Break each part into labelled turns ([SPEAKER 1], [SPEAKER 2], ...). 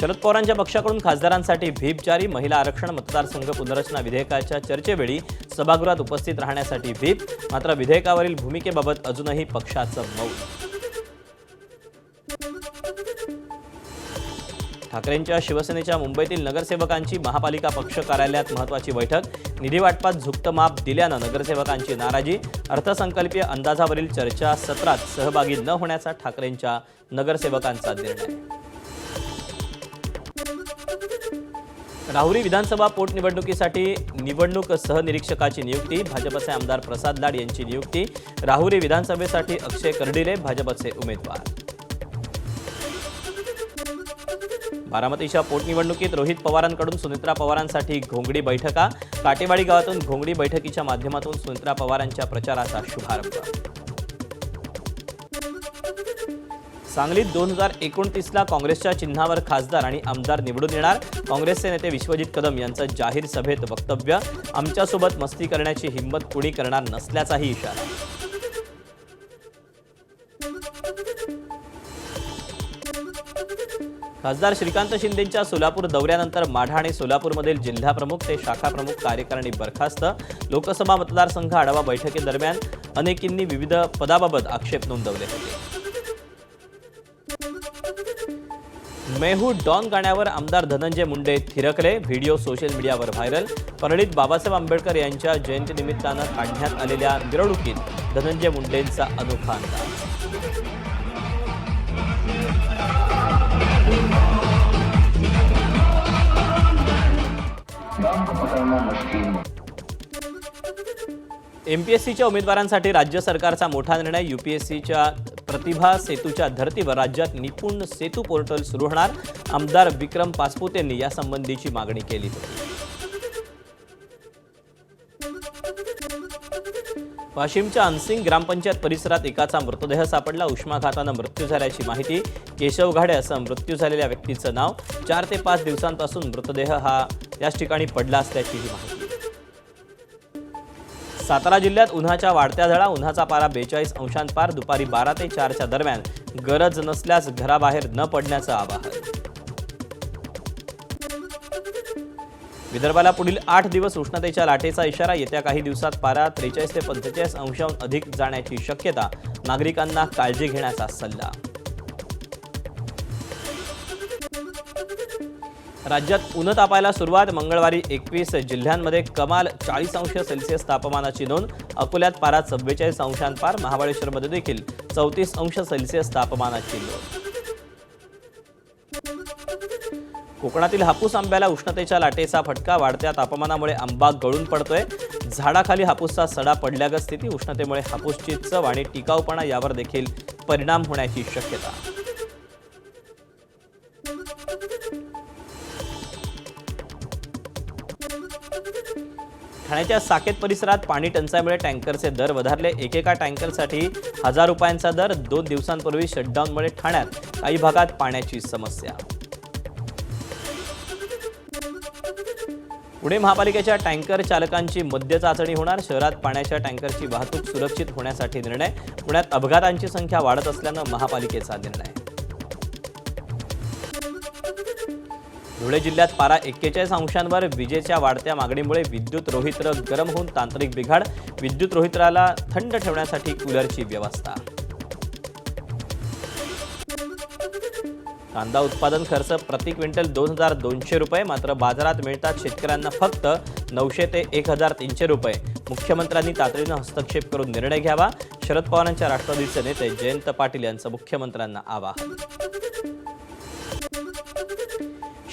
[SPEAKER 1] शरद पवारांच्या पक्षाकडून खासदारांसाठी व्हीप जारी. महिला आरक्षण मतदारसंघ पुनर्रचना विधेयकाच्या चर्चेवेळी सभागृहात उपस्थित राहण्यासाठी व्हीप. मात्र विधेयकावरील भूमिकेबाबत अजूनही पक्षाचं मौन. ठाकरेंच्या शिवसेनेच्या मुंबईतील नगरसेवकांची महापालिका पक्ष कार्यालयात महत्त्वाची बैठक. निधी वाटपात झुकतं माप दिल्यानं नगरसेवकांची नाराजी. अर्थसंकल्पीय अंदाजावरील चर्चा सत्रात सहभागी न होण्याचा ठाकरेंच्या नगरसेवकांचा निर्णय. राहुरी विधानसभा पोटनिवडणुकीसाठी निवडणूक सहनिरीक्षकाची नियुक्ती. भाजपचे आमदार प्रसाद लाड यांची नियुक्ती. राहुरी विधानसभेसाठी अक्षय कर्डिले भाजपचे उमेदवार. बारामतीच्या पोटनिवडणुकीत रोहित पवारांकडून सुनेत्रा पवारांसाठी घोंगडी बैठका. काटेवाडी गावातून घोंगडी बैठकीच्या माध्यमातून सुनेत्रा पवारांच्या प्रचाराचा शुभारंभ. सांगलीत 2029ला काँग्रेसच्या चिन्हावर खासदार आणि आमदार निवडून येणार. काँग्रेसचे नेते विश्वजित कदम यांचं जाहीर सभेत वक्तव्य. आमच्यासोबत मस्ती करण्याची हिंमत कुणी करणार नसल्याचाही इशारा. खासदार श्रीकांत शिंदेंच्या सोलापूर दौऱ्यानंतर माढा आणि सोलापूरमधील जिल्हाप्रमुख ते शाखाप्रमुख कार्यकारिणी बरखास्त. लोकसभा मतदारसंघ आढावा बैठकीदरम्यान अनेकींनी विविध पदाबाबत आक्षेप नोंदवले होते. मेहू डॉन गाण्यावर आमदार धनंजय मुंडे थिरकले. व्हिडिओ सोशल मीडियावर व्हायरल. परळीत बाबासाहेब आंबेडकर यांच्या जयंतीनिमित्तानं काढण्यात आलेल्या मिरवणुकीत धनंजय मुंडेंचा अनोखा अंदाज. एमपीएससीच्या उमेदवारांसाठी राज्य सरकारचा मोठा निर्णय. यूपीएससीच्या प्रतिभा सेतूच्या धर्तीवर राज्यात निपुण सेतू पोर्टल सुरू होणार. आमदार विक्रम पासपुते यांनी यासंबंधीची मागणी केली होती. वाशिमच्या अनसिंग ग्रामपंचायत परिसरात एकाचा मृतदेह सापडला. उष्माघातानं मृत्यू झाल्याची माहिती. केशव घाडे असं मृत्यू झालेल्या व्यक्तीचं नाव. 4 ते 5 दिवसांपासून मृतदेह हा याच ठिकाणी पडला असल्याचीही माहिती. सातारा जिल्ह्यात उन्हाच्या वाढत्या झळा. उन्हाचा पारा 42 अंशांपार. दुपारी 12 ते 4च्या दरम्यान गरज नसल्यास घराबाहेर न पडण्याचं आवाहन. विदर्भाला पुढील 8 दिवस उष्णतेच्या लाटेचा इशारा. येत्या काही दिवसात पारा 43 ते 45 अंशांहून अधिक जाण्याची शक्यता. नागरिकांना काळजी घेण्याचा सल्ला. राज्यात उन्ह तापायला सुरुवात. मंगळवारी 21 जिल्ह्यांमध्ये कमाल 40 अंश सेल्सिअस तापमानाची नोंद. अकोल्यात पारा 44 अंशांपार. महाबळेश्वरमध्ये देखील 34 अंश सेल्सिअस तापमानाची नोंद. कोकणातील हापूस आंब्याला उष्णतेच्या लाटेचा फटका. वाढत्या तापमानामुळे आंबा गळून पडतोय. झाडाखाली हापूसचा सडा पडल्यागत स्थिती. उष्णतेमुळे हापूसची चव आणि टिकाऊपणा यावर देखील परिणाम होण्याची शक्यता. ठाण्याच्या साकेत परिसरात पाणी टंचाईमुळे टँकरचे दर वधारले. एकेका टँकरसाठी 1000 रुपयांचा दर. 2 दिवसांपूर्वी शटडाऊनमुळे ठाण्यात काही भागात पाण्याची समस्या. पुणे महापालिकेच्या टँकर चालकांची मद्य चाचणी होणार. शहरात पाण्याच्या टँकरची वाहतूक सुरक्षित होण्यासाठी निर्णय. पुण्यात अपघातांची संख्या वाढत असल्यानं महापालिकेचा निर्णय. धुळे जिल्ह्यात पारा 41 अंशांवर. विजेच्या वाढत्या मागणीमुळे विद्युत रोहित्र गरम होऊन तांत्रिक बिघाड. विद्युत रोहित्राला थंड ठेवण्यासाठी कूलरची व्यवस्था. कांदा उत्पादन खर्च प्रति क्विंटल 2200 रुपये. मात्र बाजारात मिळतात शेतकऱ्यांना फक्त 900 ते 1300 रुपये. मुख्यमंत्र्यांनी तातडीनं हस्तक्षेप करून निर्णय घ्यावा. शरद पवारांच्या राष्ट्रवादीचे नेते जयंत पाटील यांचं मुख्यमंत्र्यांना आवाहन.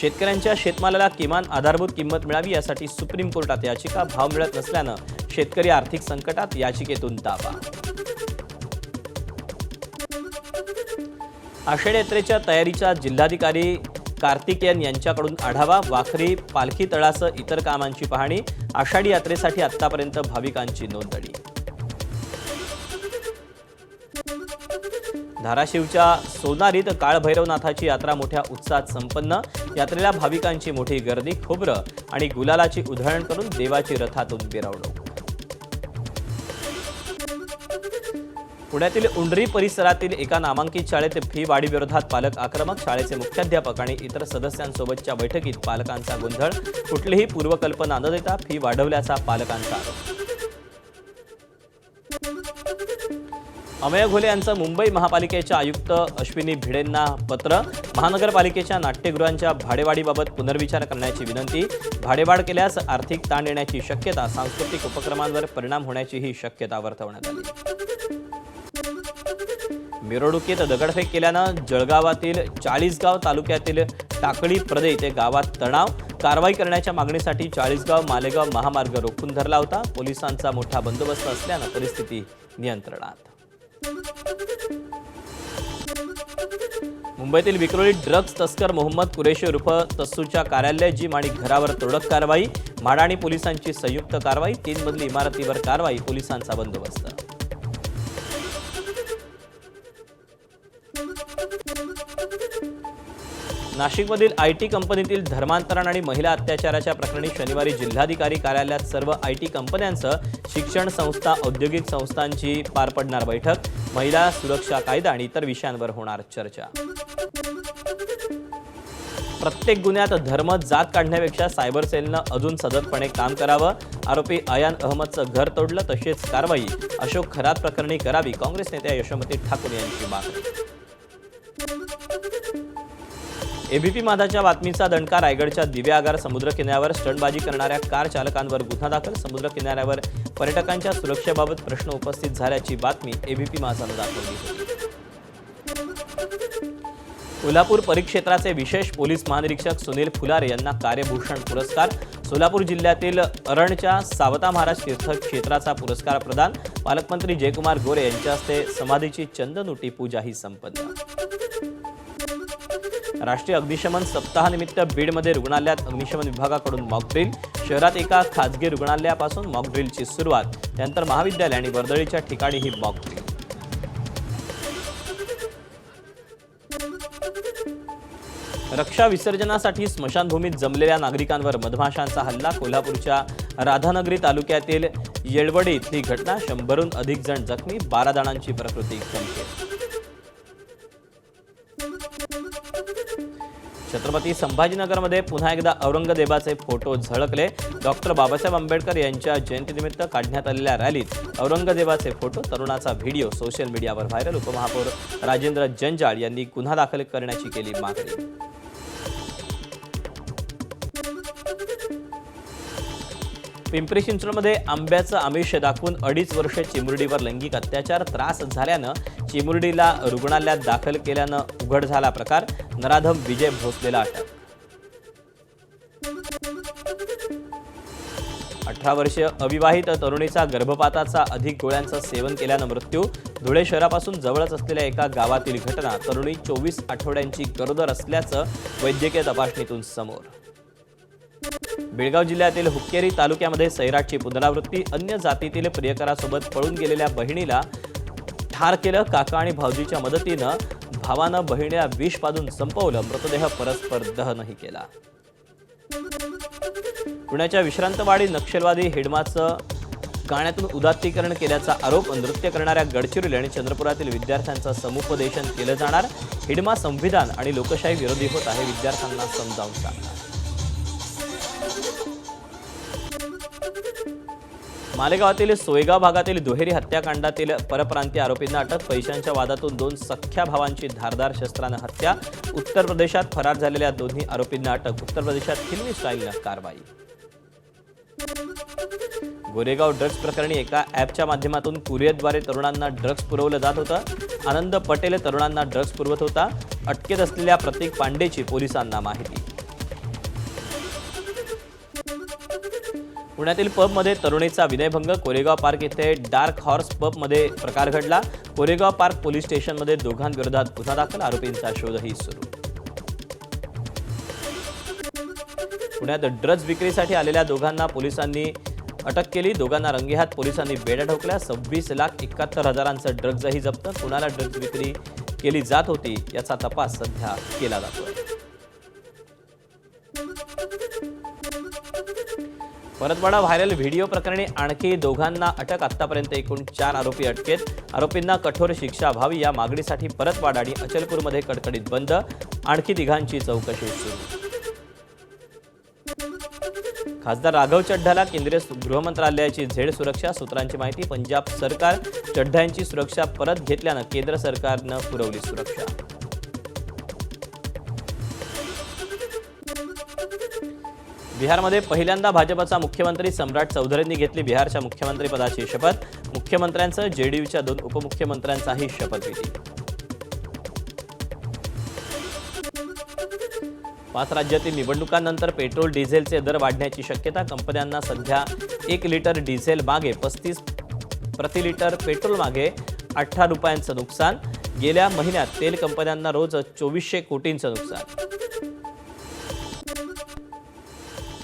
[SPEAKER 1] शेतकऱ्यांच्या शेतमालाला किमान आधारभूत किंमत मिळावी यासाठी सुप्रीम कोर्टात याचिका. भाव मिळत नसल्यानं शेतकरी आर्थिक संकटात. याचिकेतून दावा. आषाढी यात्रेच्या तयारीचा जिल्हाधिकारी कार्तिकेयन यांच्याकडून आढावा. वाखरी पालखी तळासह इतर कामांची पाहणी. आषाढी यात्रेसाठी आतापर्यंत भाविकांची नोंदणी. धाराशिवच्या सोनारीत काळभैरवनाथाची यात्रा मोठ्या उत्साहात संपन्न. यात्रेला भाविकांची मोठी गर्दी. खोबरं आणि गुलालाची उधळण करून देवाची रथातून मिरवणूक. पुण्यातील उंडरी परिसरातील एका नामांकित शाळेत फी वाढीविरोधात पालक आक्रमक. शाळेचे मुख्याध्यापक आणि इतर सदस्यांसोबतच्या बैठकीत पालकांचा गोंधळ. कुठलीही पूर्वकल्पना न देता फी वाढवल्याचा पालकांचा आरोप. अमेय घोले यांचं मुंबई महापालिकेच्या आयुक्त अश्विनी भिडेंना पत्र. महानगरपालिकेच्या नाट्यगृहांच्या भाडेवाढीबाबत पुनर्विचार करण्याची विनंती. भाडेवाढ केल्यास आर्थिक ताण येण्याची शक्यता, सांस्कृतिक उपक्रमांवर परिणाम होण्याचीही शक्यता वर्तवण्यात आली. मिरवणुकीत दगडफेक केल्यानं जळगावातील चाळीसगाव तालुक्यातील टाकळी प्रदे ते गावात तणाव. कारवाई करण्याच्या मागणीसाठी चाळीसगाव मालेगाव महामार्ग रोखून धरला होता. पोलिसांचा मोठा बंदोबस्त असल्यानं परिस्थिती नियंत्रणात. मुंबईतील विक्रोळी ड्रग्ज तस्कर मोहम्मद कुरेशी उर्फ तस्सूच्या कार्यालय जिम आणि घरावर तोडक कारवाई. म्हाडा आणि पोलिसांची संयुक्त कारवाई. 3 मजली इमारतीवर कारवाई. पोलिसांचा बंदोबस्त. नाशिकमधील आयटी कंपनीतील धर्मांतरण आणि महिला अत्याचाराच्या प्रकरणी शनिवारी जिल्हाधिकारी कार्यालयात सर्व आयटी कंपन्यांसह शिक्षण संस्था, औद्योगिक संस्थांची पार पडणार बैठक. महिला सुरक्षा कायदा आणि इतर विषयांवर होणार चर्चा. प्रत्येक गुन्ह्यात धर्म, जात काढण्यापेक्षा सायबर सेलनं अजून सततपणे काम करावं. आरोपी अयान अहमदचं घर तोडलं, तसेच कारवाई अशोक खरात प्रकरणी करावी. काँग्रेस नेत्या यशोमती ठाकूर यांची मागणी. एबीपी माझाच्या बातमीचा दणका. रायगडच्या दिवे आगार समुद्र किनाऱ्यावर स्टंटबाजी करणाऱ्या कार चालकांवर गुन्हा दाखल. समुद्र किनाऱ्यावर पर्यटकांच्या सुरक्षेबाबत प्रश्न उपस्थित झाल्याची बातमी एबीपी माझानं दाखवली होती. कोल्हापूर परिक्षेत्राचे विशेष पोलीस महानिरीक्षक सुनील फुलारे यांना कार्यभूषण पुरस्कार. सोलापूर जिल्ह्यातील अरणच्या सावता महाराज तीर्थक्षेत्राचा पुरस्कार प्रदान. पालकमंत्री जयकुमार गोरे यांच्या हस्ते समाधीची चंदनउटी पूजाही संपन्न. राष्ट्रीय अग्निशमन सप्ताहानिमित्त बीडमध्ये रुग्णालयात अग्निशमन विभागाकडून मॉकड्रिल. शहरात एका खासगी रुग्णालयापासून मॉकड्रिलची सुरुवात. त्यानंतर महाविद्यालय आणि वर्दळीच्या ठिकाणीही मॉकड्रिल. रक्षा विसर्जनासाठी स्मशानभूमीत जमलेल्या नागरिकांवर मधमाशांचा हल्ला. कोल्हापूरच्या राधानगरी तालुक्यातील येळवडे इथली घटना. 100हून अधिक जण जखमी. 12 जणांची प्रकृती गंभीर. छत्रपती संभाजीनगरमध्ये पुन्हा एकदा औरंगजेबाचे फोटो झळकले. डॉक्टर बाबासाहेब आंबेडकर यांच्या जयंतीनिमित्त काढण्यात आलेल्या रॅलीत औरंगजेबाचे फोटो, तरुणाचा व्हिडिओ सोशल मीडियावर व्हायरल. उपमहापौर राजेंद्र जंजाळ यांनी गुन्हा दाखल करण्याची केली मागणी. पिंपरी चिंचवडमध्ये आंब्याचं आमिष दाखवून 2.5 वर्षे चिमुरडीवर लैंगिक अत्याचार. त्रास झाल्यानं चिमुरडीला रुग्णालयात दाखल केल्यानं उघड झाला प्रकार. नराधम विजय भोसलेला अटक. 18 वर्षीय अविवाहित तरुणीचा गर्भपाताचा अधिक गोळ्यांचं सेवन केल्यानं मृत्यू. धुळे शहरापासून जवळच असलेल्या एका गावातील घटना. तरुणी 24 आठवड्यांची गरोदर असल्याचं वैद्यकीय तपासणीतून समोर. बेळगाव जिल्ह्यातील हुक्केरी तालुक्यामध्ये सैराटची पुनरावृत्ती. अन्य जातीतील प्रियकरासोबत पळून गेलेल्या बहिणीला ठार केलं. काका आणि भाऊजीच्या मदतीनं भावानं बहिणीला विष पाजून संपवलं. मृतदेह परस्पर दहनही केला. पुण्याच्या विश्रांतवाडी नक्षलवादी हिडमाचं गाण्यातून उदात्तीकरण केल्याचा आरोप. नृत्य करणाऱ्या गडचिरोली आणि चंद्रपुरातील विद्यार्थ्यांचं समुपदेशन केलं जाणार. हिडमा संविधान आणि लोकशाही विरोधी होत आहे, विद्यार्थ्यांना समजावून सांगणार. मालेगावातील सोयगाव भागातील दुहेरी हत्याकांडातील परप्रांतीय आरोपींना अटक. पैशांच्या वादातून 2 सख्ख्या भावांची धारदार शस्त्रानं हत्या. उत्तर प्रदेशात फरार झालेल्या दोन्ही आरोपींना अटक. उत्तर प्रदेशात फिल्मी स्टाईलनं कारवाई. गोरेगाव ड्रग्ज प्रकरणी एका ॲपच्या माध्यमातून कुरिअरद्वारे तरुणांना ड्रग्ज पुरवलं जात होतं. आनंद पटेल तरुणांना ड्रग्ज पुरवत होता. अटकेत असलेल्या प्रतीक पांडेची पोलिसांना माहिती. पुण्यातील पबमध्ये तरुणीचा विनयभंग. कोरेगाव पार्क येथे डार्क हॉर्स पबमध्ये प्रकार घडला. कोरेगाव पार्क पोलीस स्टेशनमध्ये दोघांविरोधात गुन्हा दाखल. आरोपींचा शोधही सुरू. पुण्यात ड्रग्ज विक्रीसाठी आलेल्या दोघांना पोलिसांनी अटक केली. दोघांना रंगेहात पोलिसांनी बेड्या ठोकल्या. 26,71,000चं ड्रग्जही जप्त. कुणाला ड्रग्ज विक्री केली जात होती याचा तपास सध्या केला जातोय. परतवाडा व्हायरल व्हिडिओ प्रकरणी आणखी दोघांना अटक. आतापर्यंत एकूण 4 आरोपी अटकेत. आरोपींना कठोर शिक्षा व्हावी या मागणीसाठी परतवाडा आणि अचलपूरमध्ये कडकडीत बंद. आणखी तिघांची चौकशी सुरू. खासदार राघव चड्ढाला केंद्रीय गृहमंत्रालयाची झेड सुरक्षा. सूत्रांची माहिती, पंजाब सरकार चड्ढा सुरक्षा परत घेतल्यानं केंद्र सरकारनं पुरवली सुरक्षा. बिहारमध्ये पहिल्यांदा भाजपचा मुख्यमंत्री सम्राट चौधरींनी घेतली बिहारच्या मुख्यमंत्रीपदाची शपथ. मुख्यमंत्र्यांसह जेडीयूच्या 2 उपमुख्यमंत्र्यांचाही शपथविधी. 5 राज्यातील निवडणुकांनंतर पेट्रोल डिझेलचे दर वाढण्याची शक्यता. कंपन्यांना सध्या 1 लिटर डिझेल मागे 35 प्रति लिटर, पेट्रोल मागे 18 रुपयांचं नुकसान. गेल्या महिन्यात तेल कंपन्यांना रोज 2400 कोटींचं नुकसान.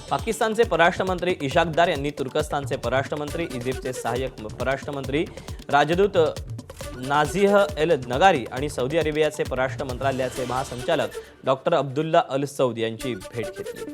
[SPEAKER 1] पाकिस्तानचे परराष्ट्रमंत्री इशाकदार यांनी तुर्कस्तानचे परराष्ट्रमंत्री, इजिप्तचे सहाय्यक परराष्ट्रमंत्री राजदूत नाझिह एल नगारी आणि सौदी अरेबियाचे परराष्ट्र मंत्रालयाचे महासंचालक डॉक्टर अब्दुल्ला अल सौद यांची भेट घेतली.